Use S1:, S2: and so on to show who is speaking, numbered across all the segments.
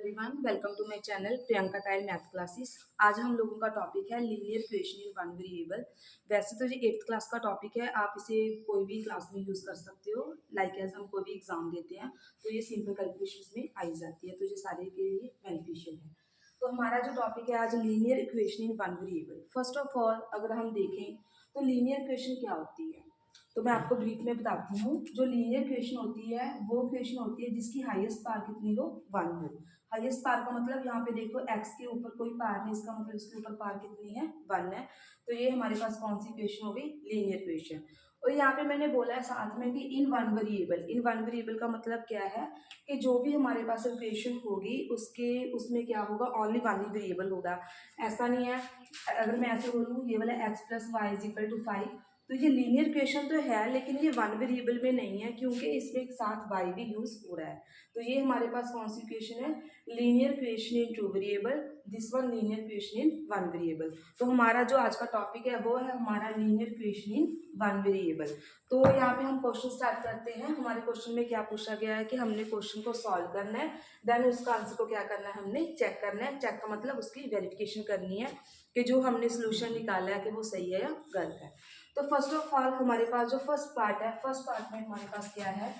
S1: Everyone, welcome to my channel Priyanka टाइल math classes. आज हम लोगों का टॉपिक है linear equation in one variable. वैसे तो ये 8th क्लास का टॉपिक है, आप इसे कोई भी क्लास में यूज़ कर सकते हो। लाइक एज हम कोई भी एग्जाम देते हैं तो ये सिंपल कैलकुलेशन में आई जाती है, तो ये सारे के लिए बेनिफिशियल है। तो हमारा जो टॉपिक है आज linear equation in one variable. First of all अगर हम देखें तो लीनियर इक्वेशन क्या होती है, तो मैं आपको ब्रीफ में बताती हूँ। जो लीनियर इक्वेशन होती है वो इक्वेशन होती है जिसकी हाईएस्ट पावर कितनी हो, 1 हो। हाईएस्ट पावर का मतलब यहाँ पे देखो x के ऊपर कोई पावर नहीं, इसका मतलब इसके ऊपर पावर कितनी है, 1 है। तो ये हमारे पास कौन सी इक्वेशन हो गई, लीनियर इक्वेशन। और यहाँ पे मैंने बोला है साथ में कि इन वन वेरिएबल। इन वन वेरिएबल का मतलब क्या है कि जो भी हमारे पास इक्वेशन होगी उसमें क्या होगा, ओनली वन ही वेरिएबल होगा। ऐसा नहीं है अगर मैं ऐसे बोलूँ ये वाला x plus Y is equal to 5, तो ये लीनियर इक्वेशन तो है लेकिन ये वन वेरिएबल में नहीं है क्योंकि इसमें एक साथ y भी यूज हो रहा है। तो ये हमारे पास कौन सी इक्वेशन है, linear equation in two variable, this one linear equation in one variable. तो हमारा जो आज का टॉपिक है वो है हमारा linear equation in one variable. तो यहाँ पे हम क्वेश्चन स्टार्ट करते हैं। हमारे क्वेश्चन में क्या पूछा गया है कि हमने क्वेश्चन को सॉल्व करना है, देन उसका आंसर को क्या करना है, हमने चेक करना है। चेक का मतलब उसकी वेरिफिकेशन करनी है कि जो हमने सोल्यूशन निकाला है कि वो सही है या गलत है। तो फर्स्ट ऑफ ऑल हमारे पास जो फर्स्ट पार्ट है, फर्स्ट पार्ट में हमारे पास क्या है,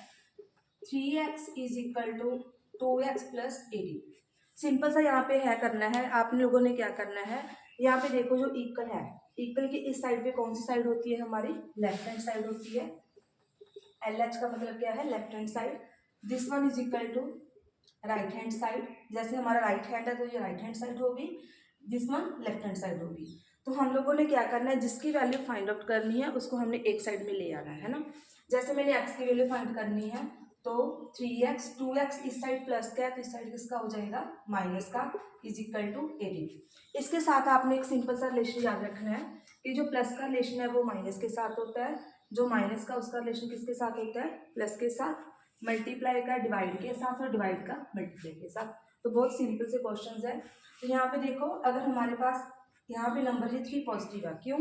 S1: 3x is equal to 2x plus 18। Simple सा यहाँ पे है करना है। आप लोगों ने क्या करना है, यहाँ पे देखो जो इक्वल है, इक्वल की इस साइड पे कौन सी साइड होती है, हमारी लेफ्ट हैंड साइड होती है। LH का मतलब क्या है, left hand side. This one is equal to right hand side. जैसे हमारा राइट हैंड है तो ये राइट हैंड साइड होगी, this one left hand side होगी। तो हम लोगों ने क्या करना है, जिसकी वैल्यू फाइंड आउट करनी है उसको हमने एक साइड में ले आना है ना। जैसे मैंने x की वैल्यू फाइंड करनी है तो 3x 2x इस साइड प्लस का है तो इस साइड किसका हो जाएगा, माइनस का, इज इक्वल टू 18। इसके साथ आपने एक सिंपल सा रिलेशन याद रखना है कि जो प्लस का रिलेशन है वो माइनस के साथ होता है, जो माइनस का उसका रिलेशन किसके साथ होता है, प्लस के साथ। मल्टीप्लाई का डिवाइड के साथ और डिवाइड का मल्टीप्लाई के साथ। तो बहुत सिंपल से क्वेश्चंस है। तो यहाँ पे देखो अगर हमारे पास यहाँ पे नंबर है 3 पॉजिटिव है, क्यों,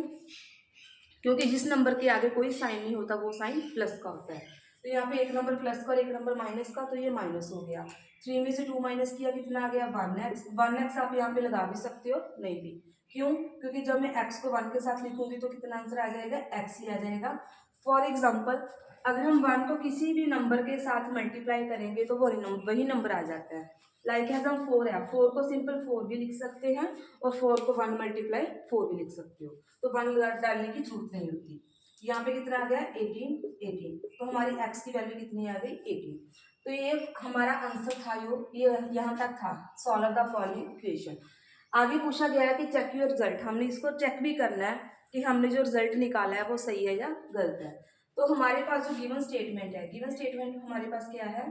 S1: क्योंकि जिस नंबर के आगे कोई साइन नहीं होता वो साइन प्लस का होता है। तो यहाँ पे एक नंबर प्लस का और एक नंबर माइनस का, तो ये माइनस हो गया। 3 में से 2 माइनस किया कितना आ गया, 1x। 1x आप यहाँ पे लगा भी सकते हो, नहीं भी, क्यों, क्योंकि जब मैं x को 1 के साथ लिखूंगी तो कितना आंसर आ जाएगा, x ही आ जाएगा। फॉर एग्जाम्पल अगर हम 1 को किसी भी नंबर के साथ मल्टीप्लाई करेंगे तो वही नंबर आ जाता है। लाइक है हम 4 है, 4 को सिंपल 4 भी लिख सकते हैं और 4 को 1 मल्टीप्लाई 4 भी लिख सकते हो, तो 1 डालने की जरूरत नहीं होती। यहाँ पे कितना आ गया, 18। तो हमारी x की वैल्यू कितनी आ गई, 18। तो ये हमारा आंसर था, ये यहाँ तक था, सॉल्व द फॉलोइंग इक्वेशन। आगे पूछा गया है कि चेक योर रिजल्ट। हमने इसको चेक भी करना है कि हमने जो रिजल्ट निकाला है वो सही है या गलत है। तो हमारे पास जो गिवन स्टेटमेंट है, गिवन स्टेटमेंट हमारे पास क्या है,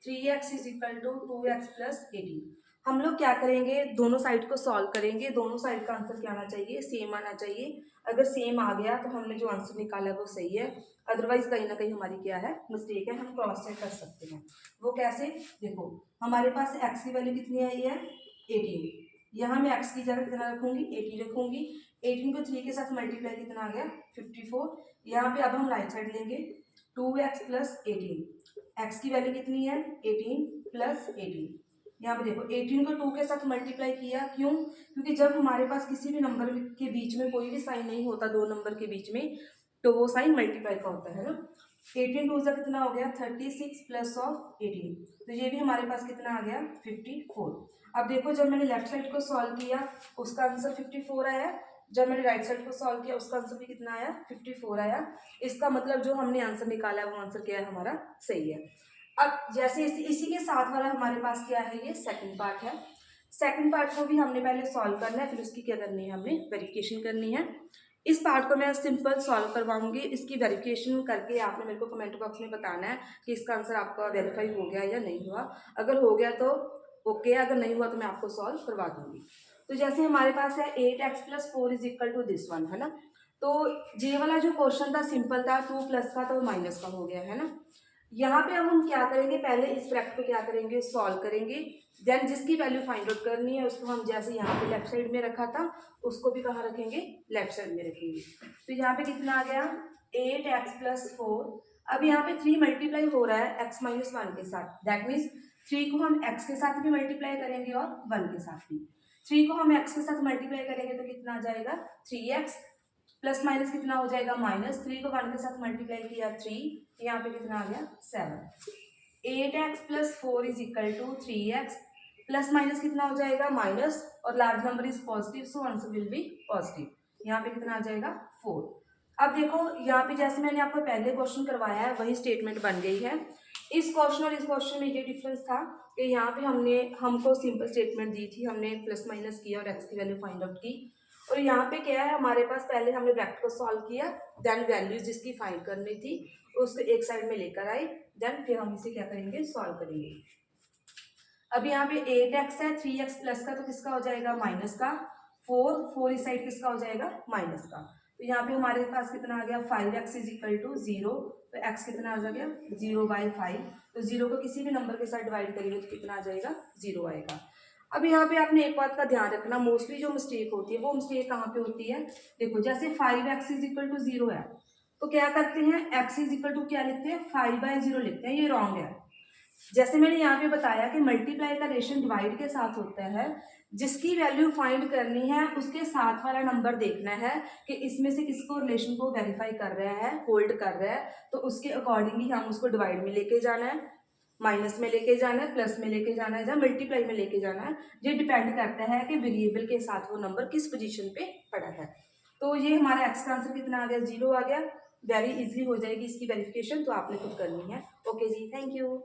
S1: 3x is equal to 2x plus 18। हम लोग क्या करेंगे, दोनों साइड को सॉल्व करेंगे। दोनों साइड का आंसर क्या आना चाहिए, सेम आना चाहिए। अगर सेम आ गया तो हमने जो आंसर निकाला है वो सही है, अदरवाइज कहीं ना कहीं हमारी क्या है, मिस्टेक है। हम क्रॉस चेक कर सकते हैं। वो कैसे, देखो हमारे पास x की वैल्यू कितनी आई है, 18। यहाँ मैं x की जगह कितना रखूंगी, 80 रखूंगी। 18 को 3 के साथ मल्टीप्लाई कितना आ गया, 54। यहाँ पे अब हम राइट साइड लेंगे, 2x प्लस 18। x की वैल्यू कितनी है, 18 प्लस 18। यहाँ पे देखो 18 को 2 के साथ मल्टीप्लाई किया, क्यों, क्योंकि जब हमारे पास किसी भी नंबर के बीच में कोई भी साइन नहीं होता, दो नंबर के बीच में, तो वो साइन मल्टीप्लाई का होता है ना। 18 टू से कितना हो गया, 36 प्लस ऑफ 18, तो ये भी हमारे पास कितना आ गया, 54। अब देखो जब मैंने लेफ्ट साइड को सॉल्व किया उसका आंसर 54 आया, जब मैंने राइट साइड को सॉल्व किया उसका आंसर भी कितना आया, 54 आया। इसका मतलब जो हमने आंसर निकाला है वो आंसर क्या है, हमारा सही है। अब जैसे इसी के साथ वाला हमारे पास क्या है, ये सेकंड पार्ट है। सेकंड पार्ट को भी हमने पहले सॉल्व करना है, फिर उसकी क्या करनी है, हमने वेरिफिकेशन करनी है। इस पार्ट को मैं सिंपल सॉल्व करवाऊंगी, इसकी वेरिफिकेशन करके आपने मेरे को कमेंट बॉक्स में बताना है कि इसका आंसर आपका वेरीफाई हो गया या नहीं हुआ। अगर हो गया तो ओके, अगर नहीं हुआ तो मैं आपको सॉल्व करवा दूंगी। तो जैसे हमारे पास है 8x plus 4 is equal to this one, है ना। तो ये वाला जो क्वेश्चन था सिंपल था, 2 प्लस का तो माइनस का हो गया, है ना। यहाँ पे अब हम क्या करेंगे, पहले इस ब्रैकेट को क्या करेंगे, सॉल्व करेंगे। देन जिसकी वैल्यू फाइंड आउट करनी है उसको हम जैसे यहाँ पे लेफ्ट साइड में रखा था उसको भी कहाँ रखेंगे, लेफ्ट साइड में रखेंगे। तो यहाँ पे कितना आ गया, 8x प्लस 4। अब यहाँ पे 3 मल्टीप्लाई हो रहा है x माइनस 1 के साथ, दैट मीन्स 3 को हम x के साथ भी मल्टीप्लाई करेंगे और 1 के साथ भी। 3 को हम x के साथ मल्टीप्लाई करेंगे तो कितना आ जाएगा 3x, प्लस माइनस कितना हो जाएगा माइनस, 3 को 1 के साथ मल्टीप्लाई किया 3, यहाँ पे कितना आ गया 7। 8x plus 4 is equal to 3x, plus minus कितना हो जाएगा माइनस, और large number is positive so answer will be positive. यहाँ पे कितना आ जाएगा 4। अब देखो यहाँ पे जैसे मैंने आपको पहले क्वेश्चन करवाया है वही स्टेटमेंट बन गई है। इस क्वेश्चन और इस क्वेश्चन में ये डिफरेंस था कि यहाँ पे हमको सिंपल स्टेटमेंट दी थी, हमने प्लस माइनस किया और एक्स की वैल्यू फाइंड आउट की। और यहाँ पे क्या है, हमारे पास पहले हमने वेक्टर को सॉल्व किया, देन वैल्यूज जिसकी फाइंड करनी थी उसको एक साइड में लेकर आए, देन फिर हम इसे क्या करेंगे सॉल्व करेंगे। अब यहाँ पे 8x है, 3x प्लस का तो किसका हो जाएगा माइनस का, 4 इस साइड किसका हो जाएगा माइनस का। तो यहाँ पे हमारे पास कितना आ गया 5x इज इक्वल टू 0, तो x कितना आ गया 0/5। तो 0 को किसी भी नंबर के साथ डिवाइड करेंगे तो कितना आ जाएगा 0 आएगा। अब यहाँ पे आपने एक बात का ध्यान रखना, मोस्टली जो मिस्टेक होती है वो मिस्टेक कहाँ पे होती है, देखो जैसे 5x इज इक्वल टू 0 है तो क्या करते हैं x इज इक्वल टू क्या लिखते हैं 5/0 लिखते हैं, ये रॉन्ग है। जैसे मैंने यहाँ पे बताया कि मल्टीप्लाई का रेशन डिवाइड के साथ होता है, जिसकी वैल्यू फाइंड करनी है उसके साथ वाला नंबर देखना है कि इसमें से किसको रिलेशन को वेरीफाई कर रहा है, होल्ड कर रहा है, तो उसके अकॉर्डिंगली हम उसको डिवाइड में लेके जाना है, माइनस में लेके जाना है, प्लस में लेके जाना है या मल्टीप्लाई में लेके जाना है। ये डिपेंड करता है कि वेरिएबल के साथ वो नंबर किस पोजीशन पे पड़ा है। तो ये हमारा एक्स का आंसर कितना आ गया 0 आ गया। वेरी इजीली हो जाएगी इसकी वेरिफिकेशन, तो आपने खुद करनी है। ओके जी, थैंक यू।